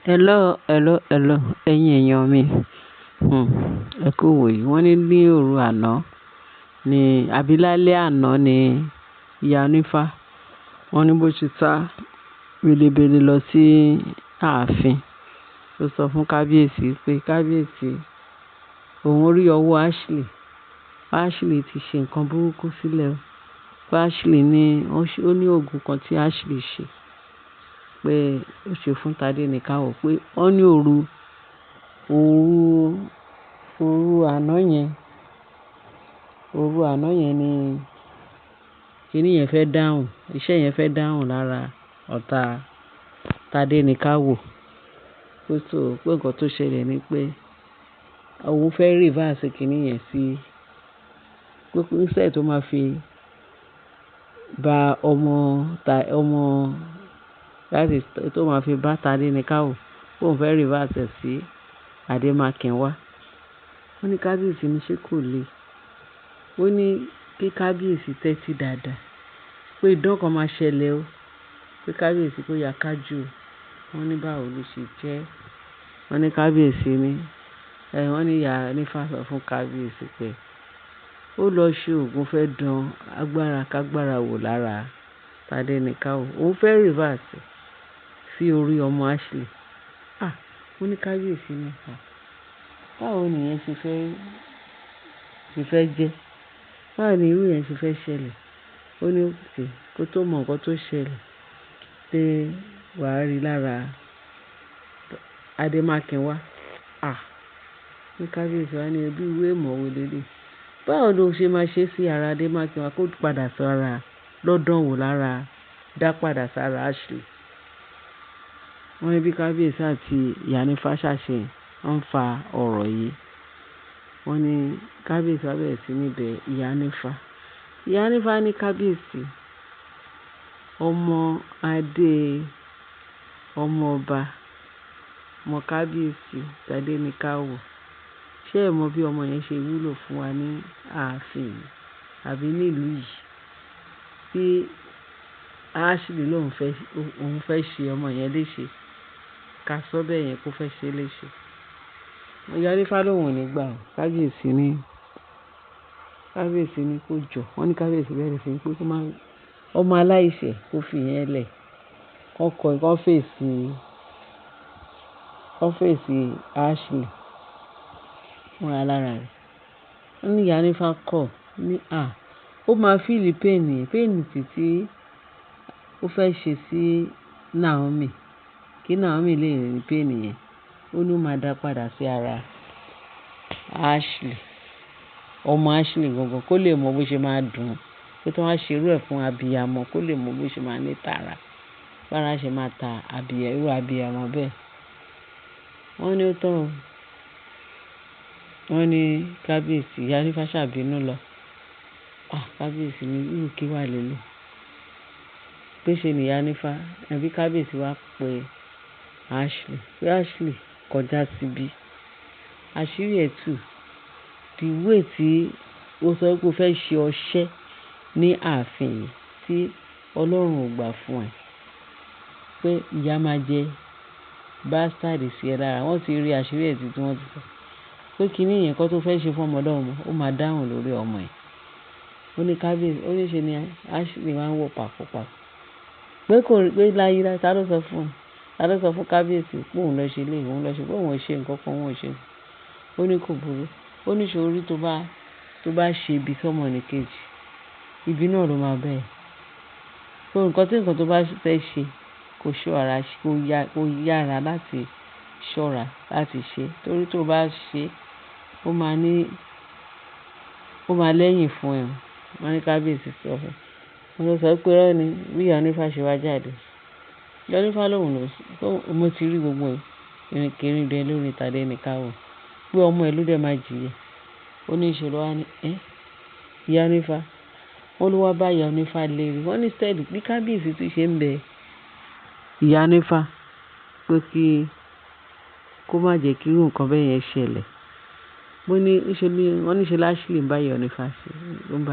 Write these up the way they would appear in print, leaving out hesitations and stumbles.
Hello, ẹ̀yin èèyàn mi. Ẹ kú ìwòyí. Wọ́n ní òru àná ni, àbí lálẹ́ àná ni ìyá onífá. Wọ́n ní bó ṣe sá belebele lọ sí ààfin. Ó sọ fún kábíyèsí pé kábíyèsí òun rí ọwọ́ Ashley. Ashley ti ṣe nǹkan burúkú sílẹ̀ o. Pé Ashley ní, ó ní oògùn kan tí Ashley ṣe pé ó ṣe fún Tádéníkáwò pé wọ́n ní òru àná yẹn ni kíní yẹn fẹ́ dáhùn, iṣẹ́ yẹn fẹ́ dáhùn lára ọ̀tá Tádéníkáwò. Pé nǹkan tó ṣẹlẹ̀ ni pé òun fẹ́ reverse kíní yẹn sí pé instead tó máa fi ba láti tó máa fi bá Tádéníkáwò, òun fẹ́ reverse sí Adémákinwá. Wọ́n ní kábíyèsí ní ṣé kò le. Ó ní kí kábíyèsí tẹ́tí dáadáa pé ìdán kan máa ṣẹlẹ̀ o, pé kábíyèsí kó ya kájù o. Wọ́n ní báwo ló ṣe jẹ́. Wọ́n ní kábíyèsí ní wọ́n ní ìyá onífá sọ fún kábíyèsí pé ó lọ ṣe oògùn fẹ́ dán agbára kágbára wò lára Tádéníkáwò. Òun fẹ́ reverse sí orí ọmọ Ashley. Wọ́n ní kábíyèsí ní báwo nìyẹn ṣe fẹ́ jẹ́? Báwo ni irú yẹn ṣe fẹ́ ṣẹlẹ̀? Ó ní òkè kó tó mọ nǹkan tó ṣẹlẹ̀ pé wàá rí lára Adémákinwá. Ní kábíyèsí wá ní ẹbí ìwé ìmọ̀ wo lélẹ̀. Báwo ló ṣe máa ṣe sí ara Adémákinwá kó padà sára lọ́dán wò lára dá padà sára Ashley? Wọ́n ní bí kábíyèsí àti ìyá onífá ṣàṣe ń fa ọ̀rọ̀ yìí. Wọ́n ní kábíyèsí wá bẹ̀rẹ̀ sí níbẹ̀ ìyá onífá. Ìyá onífá ní kábíyèsí ọmọ ọba ọmọ kábíyèsí Tádéníkáwò. Ṣé ẹ mọ bí ọmọ yẹn ṣe wúlò fún wa ní ààfin àbí nílùú yìí? Tí Ashley lòun fẹ́ ṣe ọmọ yẹn léṣe, ká sọ bẹ́ẹ̀ yẹn kó fẹ́ ṣe léṣe. Ìyá onífá lòun ò ní gbà o. Kábíyèsí ní kó jọ. Wọ́n ní kábíyèsí bẹ̀rẹ̀ sí ní pé ọmọ aláìṣẹ̀ kó fi yẹn lẹ̀. Kọ́ fèsì Ashley fún alára rẹ̀. Wọ́n ní ìyá onífá kọ̀ ní ó máa feel pain títí ó fẹ́ ṣe sí Naomi kí Naomi lè rí pain yẹn. Ó ní ó máa dá padà sí ara Ashley, ọmọ Ashley gangan, kó lè mọ bó ṣe máa dùn pé tí wọ́n á ṣe irú ẹ̀ fún abiyamọ, kó lè mọ bó ṣe máa ní tààrà bára ṣe máa ta irú abiyamọ bẹ́ẹ̀. Wọ́n ní ó tán o. Wọ́n ní kábíyèsí ìyá onífá ṣàbínú lọ. Kábíyèsí ní irú kí wà lélẹ̀. Pé ṣe ni ìyá onífá ẹbí kábíyèsí wá pe Ashley pé Ashley kọjá síbí. Àṣírí ẹ̀ tú the way tí ó sọ pé ó fẹ́ ṣe ọṣẹ́ ní ààfin yìí tí Ọlọ́run ò gbà fún ẹ pé ìyá máa jẹ bastard sí ẹ lára. Wọ́n ti rí àṣírí ẹ̀ tí wọ́n ti sọ pé kíní yẹn kọ́ tó fẹ́ ṣe fún ọmọdé ọmọ ó máa dáhùn lórí ọmọ ẹ̀. Ó ní kábíyèsí ó ní ṣe ni Ashley máa ń wọ̀ pàkópàkó pé kò rí pé láyé ta ló sọ fún kábíyèsí pé òun lọ ṣe òun lọ ṣe pé òun ṣe nǹkan kan òun ṣe. Ó ní kò burú. Ó ní ṣòrí tó bá ṣe ibi sọ́mọ ní kejì ibi náà ló máa bẹ́ẹ̀. So nǹkan tó bá fẹ́ ṣe kó yára láti ṣọ́ra láti ṣe torí tó bá ṣe ó máa lẹ́yìn fún ẹ. Wọ́n ní kábíyèsí sọ fún un. Wọ́n sọ pé rọ́ ni bí ìyá onífá ṣe wá jáde. Ìyá onífá lòun mo ti rí gbogbo ìrìnkèrindò lórí Tádéníkáwò pé ọmọ ẹ̀ ló dẹ̀ máa jìyà. Ó ní ìṣòro wá ní ìyá onífá. Wọ́n ló wá bá ìyá onífá léèrè. Wọ́n ní steady bí kábíyèsí tún ṣe ń bẹ ìyá onífá pé kó má jẹ́ kí irú nǹkan bẹ́ẹ̀ yẹn ṣẹlẹ̀. Wọ́n ní ṣe Ashley ń bá ìyá onífá ṣe ó ń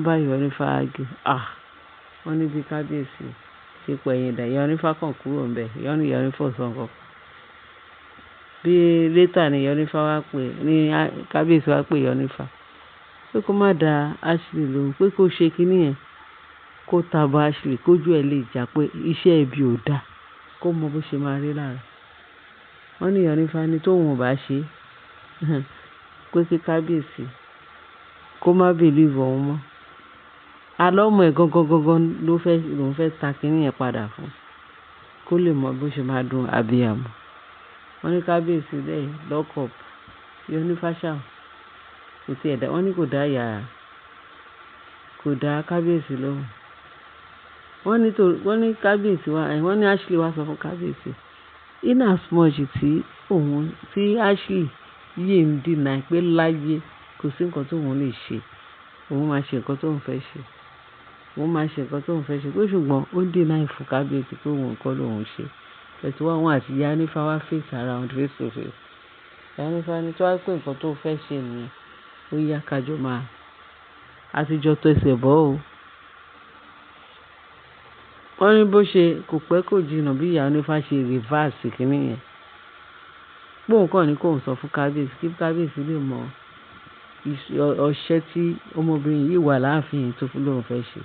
bá ìyá onífá argue. Wọ́n ní bí kábíyèsí ti pẹ̀yìn dà. Ìyá onífá kàn kúrò ńbẹ̀. Ìyá onífá ò sọ nǹkan. Bí later ni ìyá onífá wá pè ní kábíyèsí wá pè ìyá onífá pé kó má da Ashley lóhùn, pé kó ṣe kinní yẹn, kó tabo Ashley, kójú ẹ̀ lè jà pé iṣẹ́ ibi ò dáa, kó mọ bó ṣe máa rí lára. Wọ́n ní ìyá onífá ní tóun ò bá ṣe pé kí kábíyèsí kó má believe òun mọ́. Alọ́mọ ẹ̀ gangan lòun fẹ́ ta kinní yẹn padà fún, kó lè mọ bó ṣe máa dùn abiyamọ. Wọ́n ní kábíyèsí lẹ́yìn lock up. Ìyá onífá ṣáà kò tiẹ̀ dá, wọ́n ní kò dá kábíyèsí lóhùn. Wọ́n ní kábíyèsí wọ́n ní Ashley wá sọ fún kábíyèsí in as much tí Ashley yìí ń deny pé láyé kò sí nǹkan tóun lè ṣe, òun máa ṣe nǹkan tóun fẹ́ ṣe, pé ṣùgbọ́n ó ń deny fún kábíyèsí pé òun nǹkan lòun ṣe. Ẹ̀tọ́ wọn àti ìyá onífá wá face ara wọn face to face. Ìyá onífá ní tó wá pé nǹkan tó fẹ́ ṣe nìyẹn, ó yá kájọ máa àtijọ́ tó ẹsẹ̀ bọ́ o. Wọ́n ní bó ṣe kò pẹ́ kò jìnnà bí ìyá onífá ṣe reverse kinní yẹn. Póun kàn ní kóun sọ fún kábíyèsí kí kábíyèsí lè mọ ọṣẹ́ tí ọmọbìnrin yìí wà láàfin yìí tó fún lóun fẹ́ ṣe.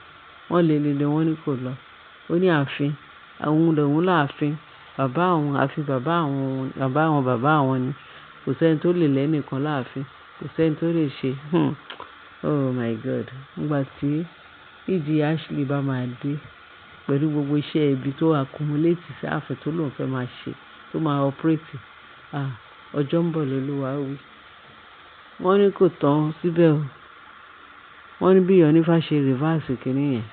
Wọ́n lé wọ́n ní kò lọ. Ó ní ààfin àwọn lòun láàfin bàbá àwọn ni, kò sẹ́ni tó lè lẹ́nìkan láàfin, kò sẹ́ni tó lè ṣe. Oh my God. Nígbà tí ìdí Ashley bá máa dé pẹ̀lú gbogbo iṣẹ́ ibi tó accumulate sí ààfin tó lóun fẹ́ máa ṣe, tó máa operate, ọjọ́ ń bọ̀ lÓlúwa wí. Wọ́n ní kò tán síbẹ̀ o. Wọ́n ní bí ìyá onífá ṣe reverse kinní yẹn,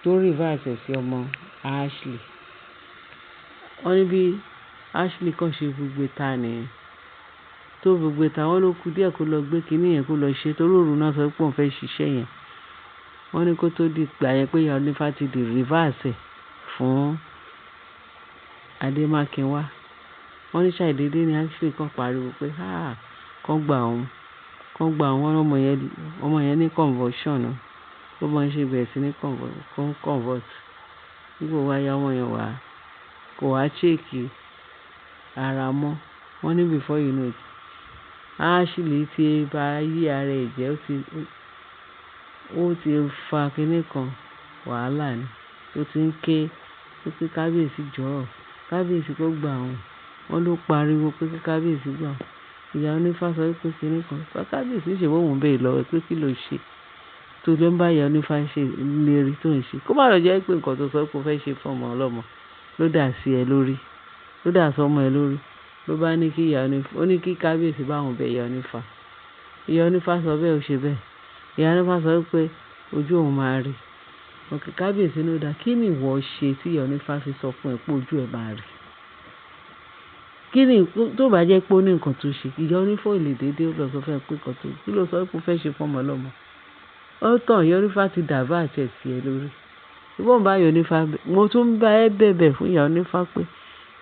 tó reverse sí ọmọ Ashley. Wọ́n ní bí Ashley kàn ṣe gbogbo ta nìyẹn, tó gbogbo ta. Wọ́n ló kù díẹ̀ kó lọ gbé kinní yẹn kó lọ ṣe, torí òru náà sọ pé òun fẹ́ ṣiṣẹ́ yẹn. Wọ́n ní kó tó di ìgbà yẹn pé ìyá onífá ti di reverse fún Adémákinwá. Wọ́n ní ṣàìdédé ni Ashley kan pariwo pé kán gbà òun. Ọmọ yẹn ní convulsion o. Ó máa ń ṣe bẹ̀rẹ̀ sí ní convert. Nígbà wá yá ọmọ yẹn kò wá check ara mọ́. Wọ́n ní before you know it, Ashley ti ba yí ara ẹ̀ jẹ́, ó ti fa kinní kan wàhálà ni. Ó ti ń ké pé kábíyèsí jọ̀ọ́, kábíyèsí kó gbà òun. Wọ́n ló pariwo pé kí kábíyèsí gbà òun. Ìyá onífá sọ pé kinní kan, kábíyèsí ṣe bóun bẹ́ẹ̀ lọ́wọ́ pé kí ló ṣe tó ló ń bá ìyá onífá ṣe lérí tó ń ṣe. Kó má lọ jẹ́ pé nǹkan tó sọ pé ó fẹ́ ṣe fún ọmọ ọlọ́mọ ló dà sí ẹ lórí, ló dà sọmọ ẹ lórí. Ló bá ní kí ó ní kí kábíyèsí bá òun bẹ ìyá onífá. Ìyá onífá sọ bẹ́ẹ̀, ó ṣe bẹ́ẹ̀. Ìyá onífá sọ pé ojú òun máa rí. Òkè kábíyèsí ló dá. Kí ni ìwọ ṣe tí ìyá onífá fi sọ fún ẹ pé ojú ẹ máa rí? Kí ni tó bá jẹ́ pé ó ní nǹkan tó ṣe, ìyá onífá ò lè dédé lọ sọ fún ẹ pé nǹkan tó ṣe. Kí ló sọ pé ó fẹ́ ṣe fún ọmọ ọlọ́mọ? Ó tàn, ìyá onífá ti dàbá àti ẹ̀sì ẹ lórí. Ìwọ́n bá ìyá onífá mo tún bá ẹ bẹ̀bẹ̀ fún ìyá onífá pé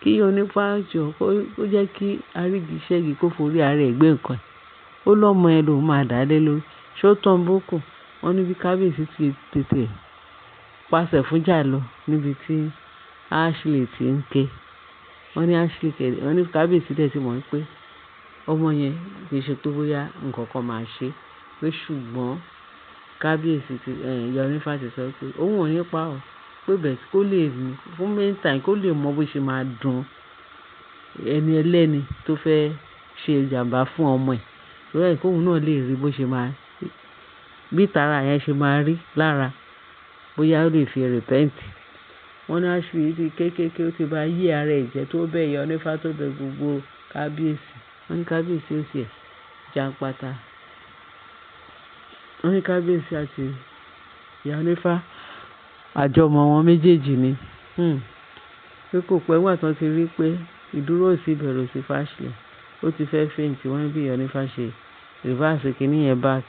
kí ìyá onífá jọ kó jẹ́ kí arígiṣẹ́gi kó forí ara ẹ̀ gbé nǹkan ẹ̀. Ó lọ́mọ ẹ lòun máa dà lé lórí. Ṣó tán bókù? Wọ́n ní bí kábíyèsí ti tètè pàṣẹ fún jà lọ níbi tí Ashley ti ń ké. Wọ́n ní kábíyèsí dẹ̀ ti mọ̀ pé ọmọ yẹn kì í ṣe pé bóyá nǹkan kan máa ṣe, pé ṣùgbọ́n kábíyèsí ìyá onífá ti sọ pé òun ò ní pa ọ́, pé bẹ̀ẹ̀ kó lè ní fún meantime kó lè mọ bó ṣe máa dùn ẹni ẹlẹ́ni tó fẹ́ ṣe ìjàmbá fún ọmọ ẹ̀. Lórí ẹ̀ kóun náà lè rí bó ṣe máa bí tara yẹn ṣe máa rí lára, bóyá ó lè fi repent. Wọ́n ní Ashley ti kéékèèké, ó ti bá yí ara ẹ̀ jẹ́ tó bẹ́ ìyá onífá tó bẹ gbogbo kábíyèsí. Wọ́n ní kábíyèsí ó sì ẹ̀ jàǹpátá. Wọ́n ní kábíyèsí àti ìyá onífá àjọmọ̀ wọn méjèèjì ni. Pé kò pẹ́ wà tán ti rí pé ìdúró òsì bẹ̀rù sí Ashley. Ó ti fẹ́ faint. Wọ́n ní bí ìyá onífá ṣe reverse kinní yẹn back.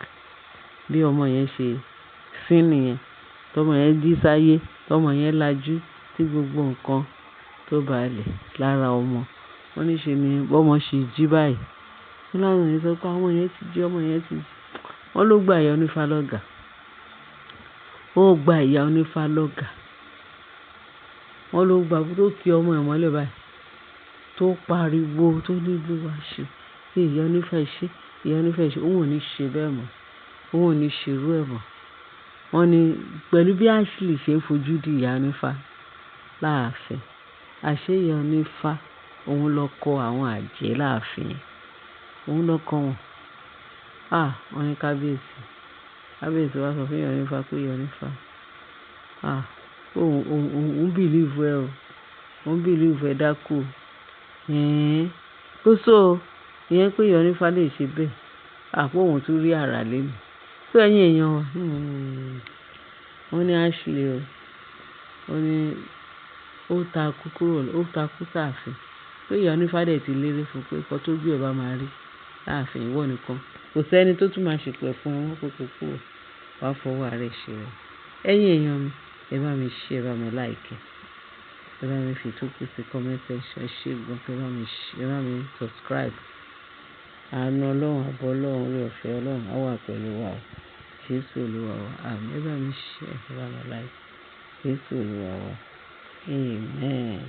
Bí ọmọ yẹn ṣe sín nìyẹn. Tọ́mọ yẹn jí sáyé, tọ́mọ yẹn lajú tí gbogbo nǹkan tó balẹ̀ lára ọmọ. Wọ́n ní ṣe ni bọ́mọ ṣe jí báyìí. Wọ́n láwọn ènìyàn sọ pé ọmọ yẹn ti jí. Wọ́n ló gba ìyá onífá lọ́gà. Ó gba ìyá onífá lọ́gà. wọ́n ló gbà tó ki ọmọ ẹ̀ mọ́lẹ̀ báyìí tó pariwo tó ní Olúwa ṣe pé ìyá onífá ṣe, ìyá onífá ṣe, òun ò ní ṣe bẹ́ẹ̀ mọ́, òun ò ní ṣerú ẹ̀ mọ́. Wọ́n ní pẹ̀lú bí Ashley ṣe fojú di ìyá onífá láàfin, àṣé ìyá onífá òun lọ kọ àwọn àjẹ́ láàfin, òun lọ kọ wọn. Wọ́n ní kábíyèsí wá sọ fún ìyá onífá pé ìyá onífá, òun bìlíìfù ẹ o, òun bìlíìfù ẹ dákú o. Tó ìyẹn pé ìyá onífá lè ṣe bẹ́ẹ̀, àpò òun tún rí àrà lẹ́nu. Pé ẹ̀yin èèyàn wa, wọ́n ní Ashley o, wọ́n ní ó takú sáàfin. Pé ìyá onífá dẹ̀ ti lérí fún pé nǹkan tó gbé ẹ̀ bá máa rí láàfin ìwọ nìkan. Kò sẹ́ni tó tún máa ṣèpẹ̀ fún ẹ mọ́ pé kó kúrò, wàá fọwọ́ ara ẹ̀ ṣe rẹ̀. Ẹ̀yin èèyàn mi, ẹ bá mi share, ẹ bá mi like, ẹ bá mi fi ìtókù sí comment section, ẹ ṣé gan, ẹ bá mi subscribe. Àánú Ọlọ́run, àbọ̀ Ọlọ́run, oore ọ̀fẹ́ Ọlọ́run á wà pẹ̀lú wa o. Jésù Olúwa wa. Àmín. Ẹ bá mi share, ẹ bá mi like. Jésù Olúwa wa. Amen.